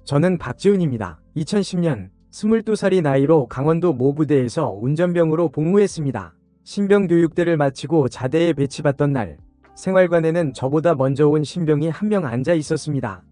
저는 박지훈입니다. 2010년 22살이 나이로 강원도 모 부대에서 운전병으로 복무했습니다. 신병 교육대를 마치고 자대에 배치받던 날, 생활관에는 저보다 먼저 온 신병이 한 명 앉아 있었습니다.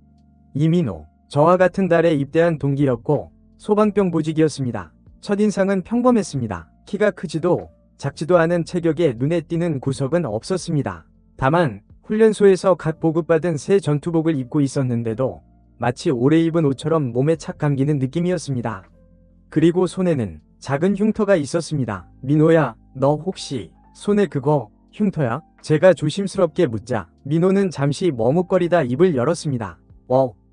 이민호. 저와 같은 달에 입대한 동기였고 소방병 보직이었습니다. 첫인상은 평범했습니다. 키가 크지도 작지도 않은 체격에 눈에 띄는 구석은 없었습니다. 다만 훈련소에서 각 보급받은 새 전투복을 입고 있었는데도 마치 오래 입은 옷처럼 몸에 착 감기는 느낌이었습니다. 그리고 손에는 작은 흉터가 있었습니다. 민호야, 너 혹시 손에 그거 흉터야? 제가 조심스럽게 묻자 민호는 잠시 머뭇거리다 입을 열었습니다.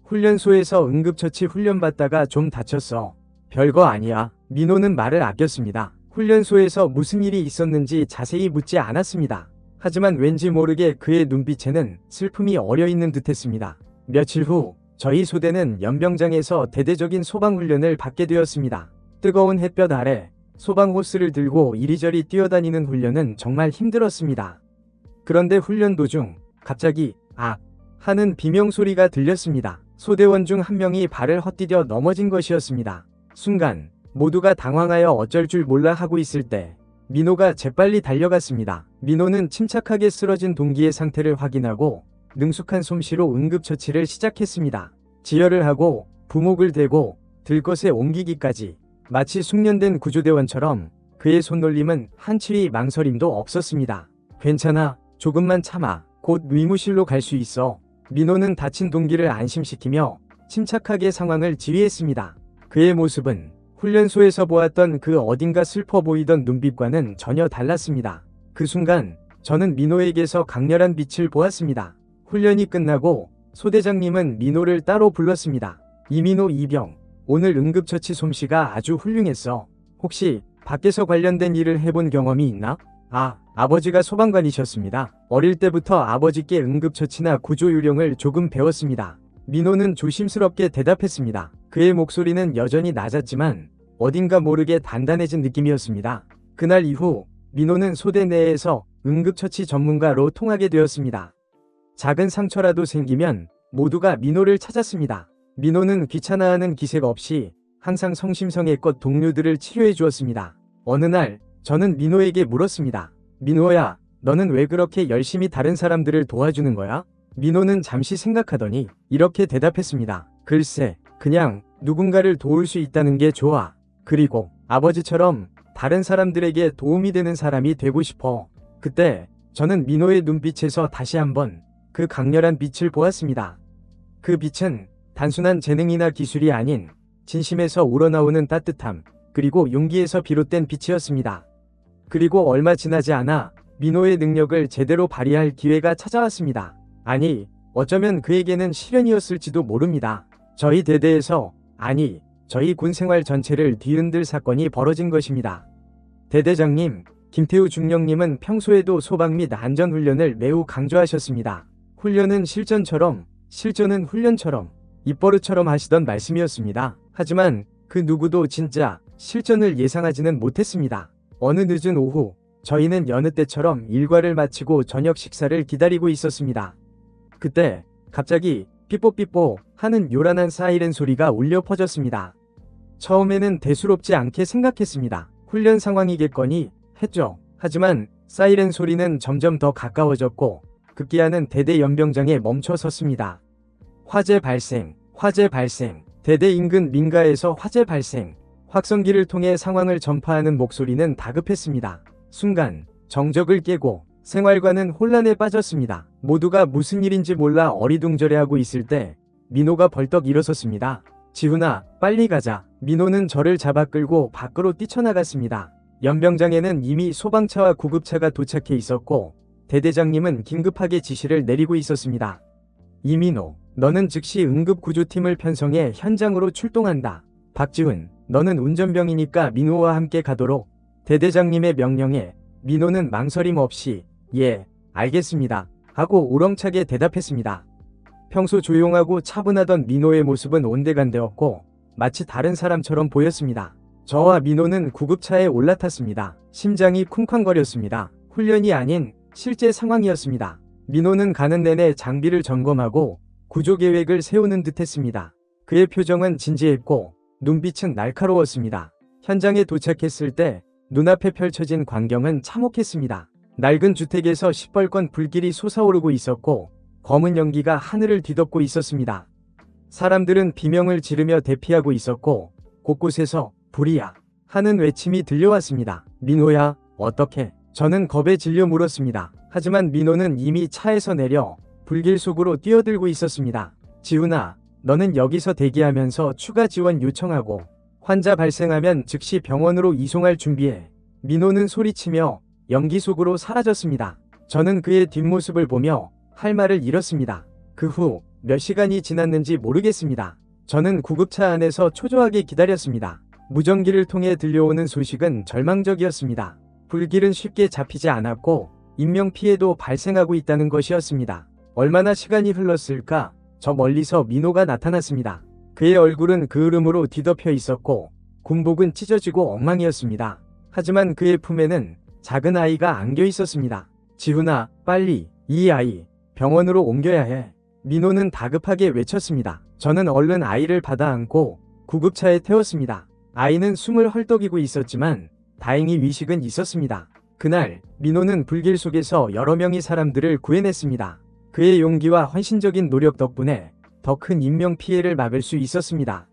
훈련소에서 응급처치 훈련받다가 좀 다쳤어. 별거 아니야. 민호는 말을 아꼈습니다. 훈련소에서 무슨 일이 있었는지 자세히 묻지 않았습니다. 하지만 왠지 모르게 그의 눈빛에는 슬픔이 어려있는 듯했습니다. 며칠 후 저희 소대는 연병장에서 대대적인 소방훈련을 받게 되었습니다. 뜨거운 햇볕 아래 소방호스를 들고 이리저리 뛰어다니는 훈련은 정말 힘들었습니다. 그런데 훈련 도중 갑자기 악 하는 비명소리가 들렸습니다. 소대원 중 한 명이 발을 헛디뎌 넘어진 것이었습니다. 순간 모두가 당황하여 어쩔 줄 몰라 하고 있을 때 민호가 재빨리 달려갔습니다. 민호는 침착하게 쓰러진 동기의 상태를 확인하고 능숙한 솜씨로 응급처치를 시작했습니다. 지혈을 하고 부목을 대고 들것에 옮기기까지 마치 숙련된 구조대원처럼 그의 손놀림은 한치의 망설임도 없었습니다. 괜찮아. 조금만 참아. 곧 의무실로 갈 수 있어. 민호는 다친 동기를 안심시키며 침착하게 상황을 지휘했습니다. 그의 모습은 훈련소에서 보았던 그 어딘가 슬퍼 보이던 눈빛과는 전혀 달랐습니다. 그 순간 저는 민호에게서 강렬한 빛을 보았습니다. 훈련이 끝나고 소대장님은 민호를 따로 불렀습니다. 이민호 이병, 오늘 응급처치 솜씨가 아주 훌륭했어. 혹시 밖에서 관련된 일을 해본 경험이 있나? 아버지가 소방관이셨습니다. 어릴 때부터 아버지께 응급처치나 구조요령을 조금 배웠습니다. 민호는 조심스럽게 대답했습니다. 그의 목소리는 여전히 낮았지만 어딘가 모르게 단단해진 느낌이었습니다. 그날 이후 민호는 소대 내에서 응급처치 전문가로 통하게 되었습니다. 작은 상처라도 생기면 모두가 민호를 찾았습니다. 민호는 귀찮아하는 기색 없이 항상 성심성의껏 동료들을 치료해 주었습니다. 어느 날 저는 민호에게 물었습니다. 민호야, 너는 왜 그렇게 열심히 다른 사람들을 도와주는 거야? 민호는 잠시 생각하더니 이렇게 대답했습니다. 글쎄, 그냥 누군가를 도울 수 있다는 게 좋아. 그리고 아버지처럼 다른 사람들에게 도움이 되는 사람이 되고 싶어. 그때 저는 민호의 눈빛에서 다시 한번 그 강렬한 빛을 보았습니다. 그 빛은 단순한 재능이나 기술이 아닌 진심에서 우러나오는 따뜻함, 그리고 용기에서 비롯된 빛이었습니다. 그리고 얼마 지나지 않아 민호의 능력을 제대로 발휘할 기회가 찾아왔습니다. 아니, 어쩌면 그에게는 시련이었을지도 모릅니다. 저희 대대에서, 아니, 저희 군 생활 전체를 뒤흔들 사건이 벌어진 것입니다. 대대장님, 김태우 중령님은 평소에도 소방 및 안전훈련을 매우 강조하셨습니다. 훈련은 실전처럼, 실전은 훈련처럼, 입버릇처럼 하시던 말씀이었습니다. 하지만 그 누구도 진짜 실전을 예상하지는 못했습니다. 어느 늦은 오후, 저희는 여느 때처럼 일과를 마치고 저녁 식사를 기다리고 있었습니다. 그때 갑자기 삐뽀삐뽀 하는 요란한 사이렌 소리가 울려 퍼졌습니다. 처음에는 대수롭지 않게 생각했습니다. 훈련 상황이겠거니 했죠. 하지만 사이렌 소리는 점점 더 가까워졌고 급기야는 대대 연병장에 멈춰 섰습니다. 화재 발생, 화재 발생. 대대 인근 민가에서 화재 발생. 확성기를 통해 상황을 전파하는 목소리는 다급했습니다. 순간 정적을 깨고 생활관은 혼란에 빠졌습니다. 모두가 무슨 일인지 몰라 어리둥절해하고 있을 때 민호가 벌떡 일어섰습니다. 지훈아, 빨리 가자. 민호는 저를 잡아 끌고 밖으로 뛰쳐나갔습니다. 연병장에는 이미 소방차와 구급차가 도착해 있었고 대대장님은 긴급하게 지시를 내리고 있었습니다. 이민호, 너는 즉시 응급구조팀을 편성해 현장으로 출동한다. 박지훈, 너는 운전병이니까 민호와 함께 가도록. 대대장님의 명령에 민호는 망설임 없이 예, 알겠습니다 하고 우렁차게 대답했습니다. 평소 조용하고 차분하던 민호의 모습은 온데간데없고 마치 다른 사람처럼 보였습니다. 저와 민호는 구급차에 올라탔습니다. 심장이 쿵쾅거렸습니다. 훈련이 아닌 실제 상황이었습니다. 민호는 가는 내내 장비를 점검하고 구조계획을 세우는 듯 했습니다. 그의 표정은 진지했고 눈빛은 날카로웠습니다. 현장에 도착했을 때 눈앞에 펼쳐진 광경은 참혹했습니다. 낡은 주택에서 시뻘건 불길이 솟아오르고 있었고 검은 연기가 하늘을 뒤덮고 있었습니다. 사람들은 비명을 지르며 대피하고 있었고 곳곳에서 불이야 하는 외침이 들려왔습니다. 민호야, 어떻게? 저는 겁에 질려 물었습니다. 하지만 민호는 이미 차에서 내려 불길 속으로 뛰어들고 있었습니다. 지훈아, 너는 여기서 대기하면서 추가 지원 요청하고 환자 발생하면 즉시 병원으로 이송할 준비해. 민호는 소리치며 연기 속으로 사라졌습니다. 저는 그의 뒷모습을 보며 할 말을 잃었습니다. 그 후 몇 시간이 지났는지 모르겠습니다. 저는 구급차 안에서 초조하게 기다렸습니다. 무전기를 통해 들려오는 소식은 절망적이었습니다. 불길은 쉽게 잡히지 않았고 인명피해도 발생하고 있다는 것이었습니다. 얼마나 시간이 흘렀을까? 저 멀리서 민호가 나타났습니다. 그의 얼굴은 그을음으로 뒤덮여 있었고 군복은 찢어지고 엉망이었습니다. 하지만 그의 품에는 작은 아이가 안겨 있었습니다. 지훈아, 빨리 이 아이 병원으로 옮겨야 해. 민호는 다급하게 외쳤습니다. 저는 얼른 아이를 받아안고 구급차에 태웠습니다. 아이는 숨을 헐떡이고 있었지만 다행히 위식은 있었습니다. 그날 민호는 불길 속에서 여러 명의 사람들을 구해냈습니다. 그의 용기와 헌신적인 노력 덕분에 더 큰 인명피해를 막을 수 있었습니다.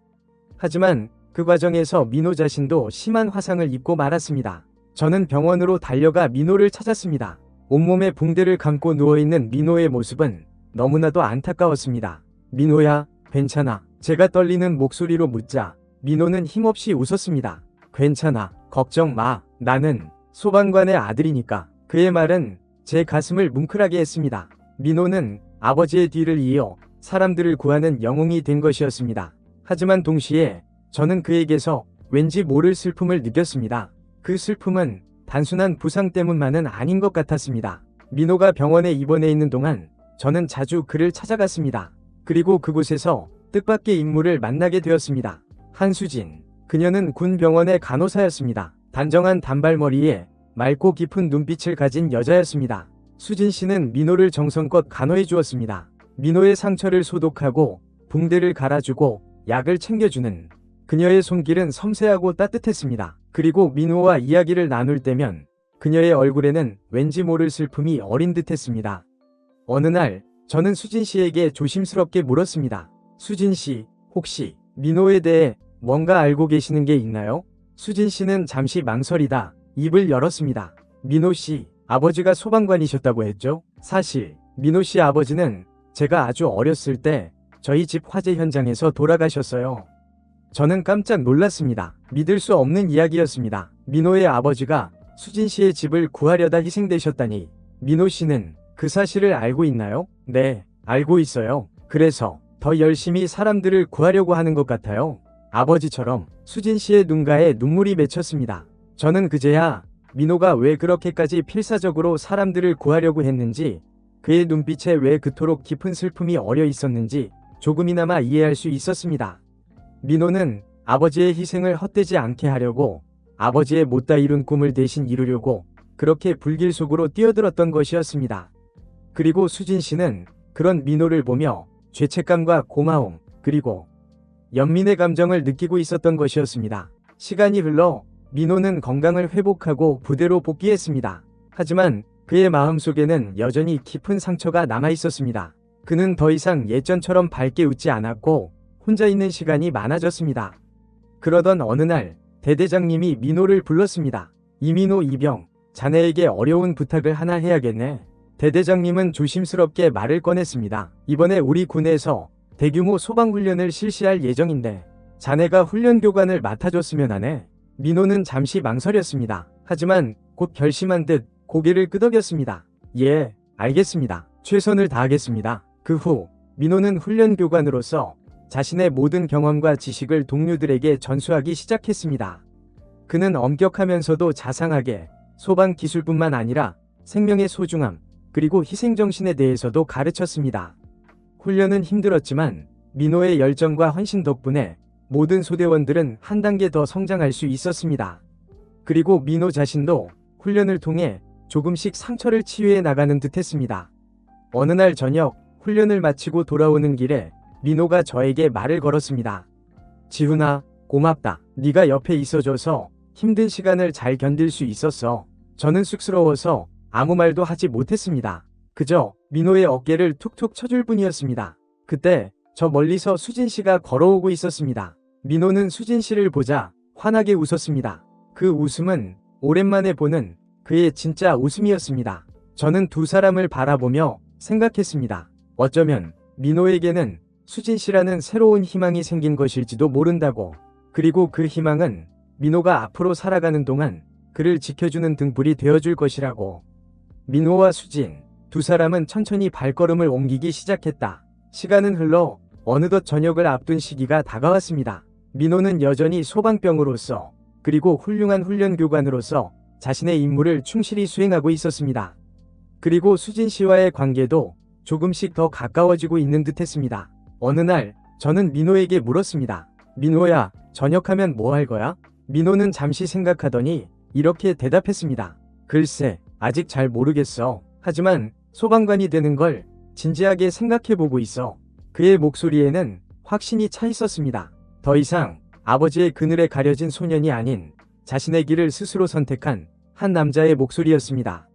하지만 그 과정에서 민호 자신도 심한 화상을 입고 말았습니다. 저는 병원으로 달려가 민호를 찾았습니다. 온몸에 붕대를 감고 누워있는 민호의 모습은 너무나도 안타까웠습니다. 민호야, 괜찮아? 제가 떨리는 목소리로 묻자 민호는 힘없이 웃었습니다. 괜찮아, 걱정 마. 나는 소방관의 아들이니까. 그의 말은 제 가슴을 뭉클하게 했습니다. 민호는 아버지의 뒤를 이어 사람들을 구하는 영웅이 된 것이었습니다. 하지만 동시에 저는 그에게서 왠지 모를 슬픔을 느꼈습니다. 그 슬픔은 단순한 부상 때문만은 아닌 것 같았습니다. 민호가 병원에 입원해 있는 동안 저는 자주 그를 찾아갔습니다. 그리고 그곳에서 뜻밖의 인물을 만나게 되었습니다. 한수진. 그녀는 군 병원의 간호사였습니다. 단정한 단발머리에 맑고 깊은 눈빛을 가진 여자였습니다. 수진 씨는 민호를 정성껏 간호해 주었습니다. 민호의 상처를 소독하고 붕대를 갈아주고 약을 챙겨주는 그녀의 손길은 섬세하고 따뜻했습니다. 그리고 민호와 이야기를 나눌 때면 그녀의 얼굴에는 왠지 모를 슬픔이 어린 듯했습니다. 어느 날 저는 수진 씨에게 조심스럽게 물었습니다. 수진 씨, 혹시 민호에 대해 뭔가 알고 계시는 게 있나요? 수진 씨는 잠시 망설이다 입을 열었습니다. 민호 씨, 아버지가 소방관이셨다고 했죠? 사실 민호 씨 아버지는 제가 아주 어렸을 때 저희 집 화재 현장에서 돌아가셨어요. 저는 깜짝 놀랐습니다. 믿을 수 없는 이야기였습니다. 민호의 아버지가 수진 씨의 집을 구하려다 희생되셨다니. 민호 씨는 그 사실을 알고 있나요? 네, 알고 있어요. 그래서 더 열심히 사람들을 구하려고 하는 것 같아요. 아버지처럼. 수진 씨의 눈가에 눈물이 맺혔습니다. 저는 그제야 민호가 왜 그렇게까지 필사적으로 사람들을 구하려고 했는지, 그의 눈빛에 왜 그토록 깊은 슬픔이 어려 있었는지 조금이나마 이해할 수 있었습니다. 민호는 아버지의 희생을 헛되지 않게 하려고, 아버지의 못다 이룬 꿈을 대신 이루려고 그렇게 불길 속으로 뛰어들었던 것이었습니다. 그리고 수진 씨는 그런 민호를 보며 죄책감과 고마움, 그리고 연민의 감정을 느끼고 있었던 것이었습니다. 시간이 흘러 민호는 건강을 회복하고 부대로 복귀했습니다. 하지만 그의 마음속에는 여전히 깊은 상처가 남아 있었습니다. 그는 더 이상 예전처럼 밝게 웃지 않았고 혼자 있는 시간이 많아졌습니다. 그러던 어느 날 대대장님이 민호를 불렀습니다. 이민호 이병, 자네에게 어려운 부탁을 하나 해야겠네. 대대장님은 조심스럽게 말을 꺼냈습니다. 이번에 우리 군에서 대규모 소방훈련을 실시할 예정인데 자네가 훈련 교관을 맡아줬으면 하네. 민호는 잠시 망설였습니다. 하지만 곧 결심한 듯 고개를 끄덕였습니다. 예, 알겠습니다. 최선을 다하겠습니다. 그 후 민호는 훈련 교관으로서 자신의 모든 경험과 지식을 동료들에게 전수하기 시작했습니다. 그는 엄격하면서도 자상하게 소방 기술뿐만 아니라 생명의 소중함, 그리고 희생정신에 대해서도 가르쳤습니다. 훈련은 힘들었지만 민호의 열정과 헌신 덕분에 모든 소대원들은 한 단계 더 성장할 수 있었습니다. 그리고 민호 자신도 훈련을 통해 조금씩 상처를 치유해 나가는 듯 했습니다. 어느 날 저녁, 훈련을 마치고 돌아오는 길에 민호가 저에게 말을 걸었습니다. 지훈아, 고맙다. 네가 옆에 있어줘서 힘든 시간을 잘 견딜 수 있었어. 저는 쑥스러워서 아무 말도 하지 못했습니다. 그저 민호의 어깨를 툭툭 쳐줄 뿐이었습니다. 그때 저 멀리서 수진 씨가 걸어오고 있었습니다. 민호는 수진 씨를 보자 환하게 웃었습니다. 그 웃음은 오랜만에 보는 그의 진짜 웃음이었습니다. 저는 두 사람을 바라보며 생각했습니다. 어쩌면 민호에게는 수진 씨라는 새로운 희망이 생긴 것일지도 모른다고. 그리고 그 희망은 민호가 앞으로 살아가는 동안 그를 지켜주는 등불이 되어줄 것이라고. 민호와 수진, 두 사람은 천천히 발걸음을 옮기기 시작했다. 시간은 흘러 어느덧 저녁을 앞둔 시기가 다가왔습니다. 민호는 여전히 소방병으로서 그리고 훌륭한 훈련교관으로서 자신의 임무를 충실히 수행하고 있었습니다. 그리고 수진 씨와의 관계도 조금씩 더 가까워지고 있는 듯했습니다. 어느 날 저는 민호에게 물었습니다. 민호야, 전역하면 뭐 할 거야? 민호는 잠시 생각하더니 이렇게 대답했습니다. 글쎄, 아직 잘 모르겠어. 하지만 소방관이 되는 걸 진지하게 생각해보고 있어. 그의 목소리에는 확신이 차 있었습니다. 더 이상 아버지의 그늘에 가려진 소년이 아닌 자신의 길을 스스로 선택한 한 남자의 목소리였습니다.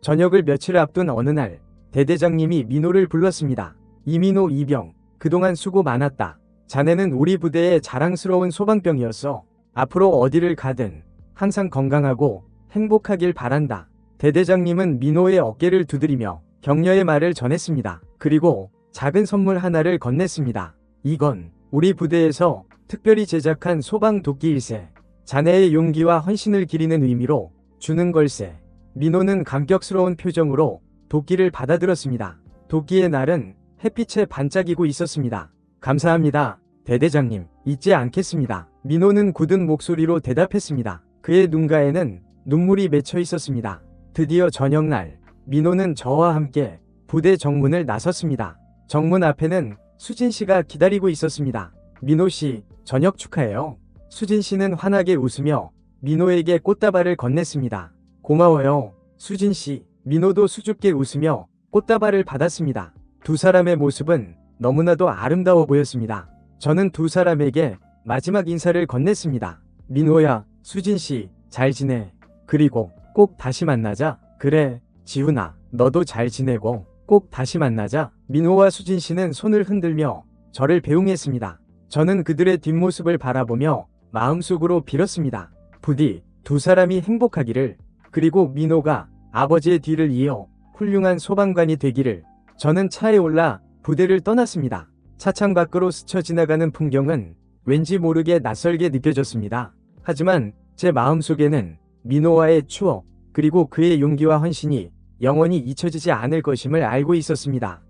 저녁을 며칠 앞둔 어느 날 대대장님이 민호를 불렀습니다. 이민호 이병, 그동안 수고 많았다. 자네는 우리 부대의 자랑스러운 소방병이었어. 앞으로 어디를 가든 항상 건강하고 행복하길 바란다. 대대장님은 민호의 어깨를 두드리며 격려의 말을 전했습니다. 그리고 작은 선물 하나를 건넸습니다. 이건 우리 부대에서 특별히 제작한 소방 도끼일세. 자네의 용기와 헌신을 기리는 의미로 주는 걸세. 민호는 감격스러운 표정으로 도끼를 받아들었습니다. 도끼의 날은 햇빛에 반짝이고 있었습니다. 감사합니다, 대대장님. 잊지 않겠습니다. 민호는 굳은 목소리로 대답했습니다. 그의 눈가에는 눈물이 맺혀 있었습니다. 드디어 저녁날, 민호는 저와 함께 부대 정문을 나섰습니다. 정문 앞에는 수진 씨가 기다리고 있었습니다. 민호 씨, 저녁 축하해요. 수진 씨는 환하게 웃으며 민호에게 꽃다발을 건넸습니다. 고마워요, 수진 씨. 민호도 수줍게 웃으며 꽃다발을 받았습니다. 두 사람의 모습은 너무나도 아름다워 보였습니다. 저는 두 사람에게 마지막 인사를 건넸습니다. 민호야, 수진 씨, 잘 지내. 그리고 꼭 다시 만나자. 그래, 지훈아, 너도 잘 지내고 꼭 다시 만나자. 민호와 수진 씨는 손을 흔들며 저를 배웅했습니다. 저는 그들의 뒷모습을 바라보며 마음속으로 빌었습니다. 부디 두 사람이 행복하기를, 그리고 민호가 아버지의 뒤를 이어 훌륭한 소방관이 되기를. 저는 차에 올라 부대를 떠났습니다. 차창 밖으로 스쳐 지나가는 풍경은 왠지 모르게 낯설게 느껴졌습니다. 하지만 제 마음속에는 민호와의 추억, 그리고 그의 용기와 헌신이 영원히 잊혀지지 않을 것임을 알고 있었습니다.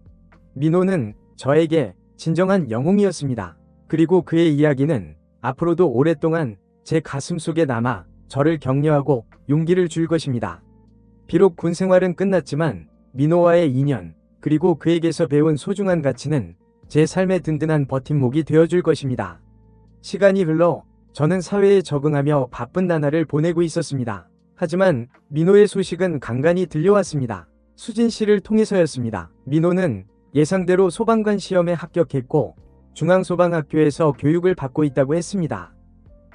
민호는 저에게 진정한 영웅이었습니다. 그리고 그의 이야기는 앞으로도 오랫동안 제 가슴속에 남아 저를 격려하고 용기를 줄 것입니다. 비록 군 생활은 끝났지만 민호와의 인연, 그리고 그에게서 배운 소중한 가치는 제 삶의 든든한 버팀목이 되어줄 것입니다. 시간이 흘러 저는 사회에 적응하며 바쁜 나날을 보내고 있었습니다. 하지만 민호의 소식은 간간히 들려왔습니다. 수진 씨를 통해서였습니다. 민호는 예상대로 소방관 시험에 합격했고 중앙소방학교에서 교육을 받고 있다고 했습니다.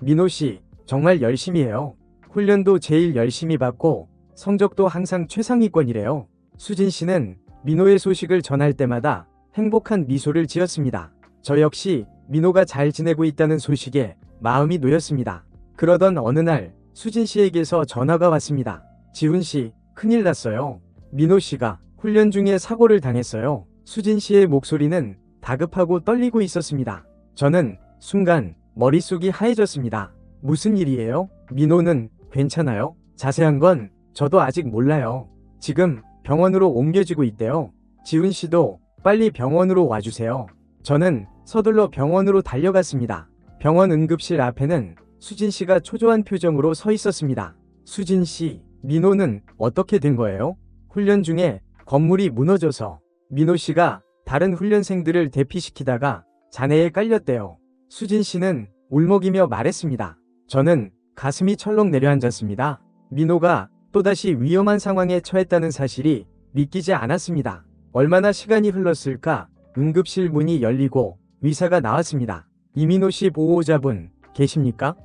민호 씨, 정말 열심히 해요. 훈련도 제일 열심히 받고 성적도 항상 최상위권이래요. 수진 씨는 민호의 소식을 전할 때마다 행복한 미소를 지었습니다. 저 역시 민호가 잘 지내고 있다는 소식에 마음이 놓였습니다. 그러던 어느 날 수진 씨에게서 전화가 왔습니다. 지훈 씨, 큰일 났어요. 민호 씨가 훈련 중에 사고를 당했어요. 수진 씨의 목소리는 다급하고 떨리고 있었습니다. 저는 순간 머릿속이 하얘졌습니다. 무슨 일이에요? 민호는 괜찮아요? 자세한 건 저도 아직 몰라요. 지금 병원으로 옮겨지고 있대요. 지훈 씨도 빨리 병원으로 와주세요. 저는 서둘러 병원으로 달려갔습니다. 병원 응급실 앞에는 수진 씨가 초조한 표정으로 서 있었습니다. 수진 씨, 민호는 어떻게 된 거예요? 훈련 중에 건물이 무너져서 민호 씨가 다른 훈련생들을 대피시키다가 잔해에 깔렸대요. 수진 씨는 울먹이며 말했습니다. 저는 가슴이 철렁 내려앉았습니다. 민호가 또다시 위험한 상황에 처했다는 사실이 믿기지 않았습니다. 얼마나 시간이 흘렀을까? 응급실 문이 열리고 의사가 나왔습니다. 이민호 씨 보호자분 계십니까?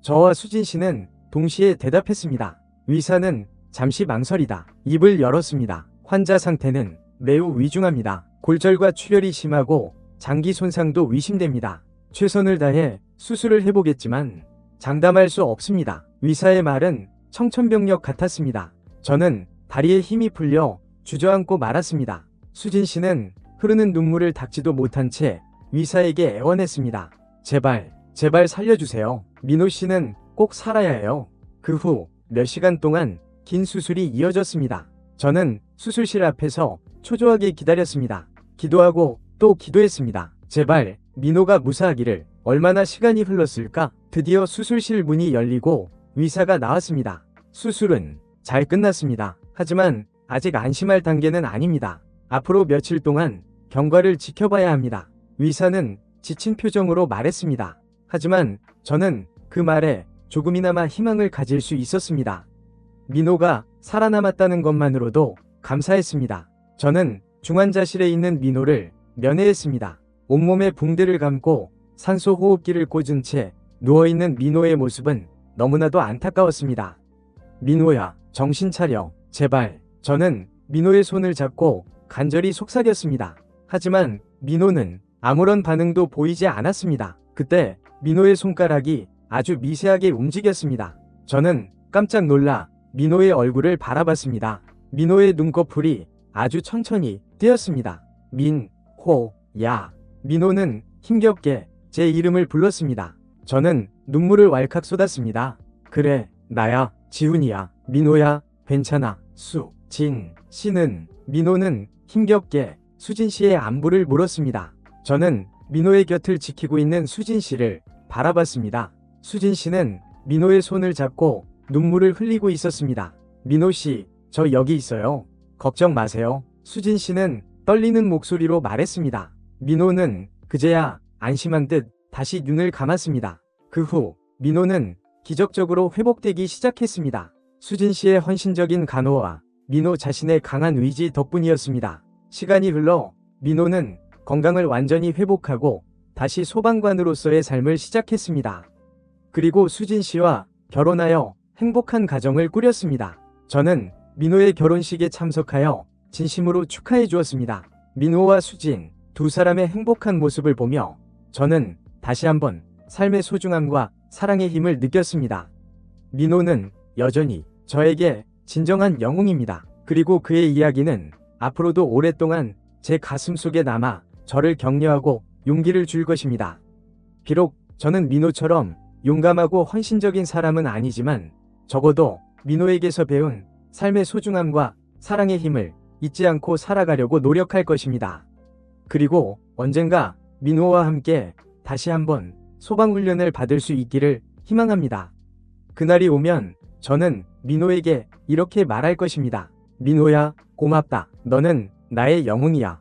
저와 수진 씨는 동시에 대답했습니다. 의사는 잠시 망설이다 입을 열었습니다. 환자 상태는 매우 위중합니다. 골절과 출혈이 심하고 장기 손상도 의심됩니다. 최선을 다해 수술을 해보겠지만 장담할 수 없습니다. 의사의 말은 청천벽력 같았습니다. 저는 다리에 힘이 풀려 주저앉고 말았습니다. 수진 씨는 흐르는 눈물을 닦지도 못한 채 의사에게 애원했습니다. 제발 살려주세요. 민호 씨는 꼭 살아야 해요. 그 후 몇 시간 동안 긴 수술이 이어졌습니다. 저는 수술실 앞에서 초조하게 기다렸습니다. 기도하고 또 기도했습니다. 제발 민호가 무사하기를. 얼마나 시간이 흘렀을까? 드디어 수술실 문이 열리고 의사가 나왔습니다. 수술은 잘 끝났습니다. 하지만 아직 안심할 단계는 아닙니다. 앞으로 며칠 동안 경과를 지켜봐야 합니다. 의사는 지친 표정으로 말했습니다. 하지만 저는 그 말에 조금이나마 희망을 가질 수 있었습니다. 민호가 살아남았다는 것만으로도 감사했습니다. 저는 중환자실에 있는 민호를 면회했습니다. 온몸에 붕대를 감고 산소 호흡기를 꽂은 채 누워있는 민호의 모습은 너무나도 안타까웠습니다. 민호야, 정신 차려. 제발. 저는 민호의 손을 잡고 간절히 속삭였습니다. 하지만 민호는 아무런 반응도 보이지 않았습니다. 그때 민호의 손가락이 아주 미세하게 움직였습니다. 저는 깜짝 놀라 민호의 얼굴을 바라봤습니다. 민호의 눈꺼풀이 아주 천천히 뛰었습니다. 민호야. 민호는 힘겹게 제 이름을 불렀습니다. 저는 눈물을 왈칵 쏟았습니다. 그래, 나야, 지훈이야. 민호야, 괜찮아. 수진 씨는 민호는 힘겹게 수진 씨의 안부를 물었습니다. 저는 민호의 곁을 지키고 있는 수진 씨를 바라봤습니다. 수진 씨는 민호의 손을 잡고 눈물을 흘리고 있었습니다. 민호 씨, 저 여기 있어요. 걱정 마세요. 수진 씨는 떨리는 목소리로 말했습니다. 민호는 그제야 안심한 듯 다시 눈을 감았습니다. 그 후 민호는 기적적으로 회복되기 시작했습니다. 수진 씨의 헌신적인 간호와 민호 자신의 강한 의지 덕분이었습니다. 시간이 흘러 민호는 건강을 완전히 회복하고 다시 소방관으로서의 삶을 시작했습니다. 그리고 수진 씨와 결혼하여 행복한 가정을 꾸렸습니다. 저는 민호의 결혼식에 참석하여 진심으로 축하해 주었습니다. 민호와 수진 두 사람의 행복한 모습을 보며 저는 다시 한번 삶의 소중함과 사랑의 힘을 느꼈습니다. 민호는 여전히 저에게 진정한 영웅입니다. 그리고 그의 이야기는 앞으로도 오랫동안 제 가슴속에 남아 저를 격려하고 용기를 줄 것입니다. 비록 저는 민호처럼 용감하고 헌신적인 사람은 아니지만 적어도 민호에게서 배운 삶의 소중함과 사랑의 힘을 잊지 않고 살아가려고 노력할 것입니다. 그리고 언젠가 민호와 함께 다시 한번 소방훈련을 받을 수 있기를 희망합니다. 그날이 오면 저는 민호에게 이렇게 말할 것입니다. 민호야, 고맙다. 너는 나의 영웅이야.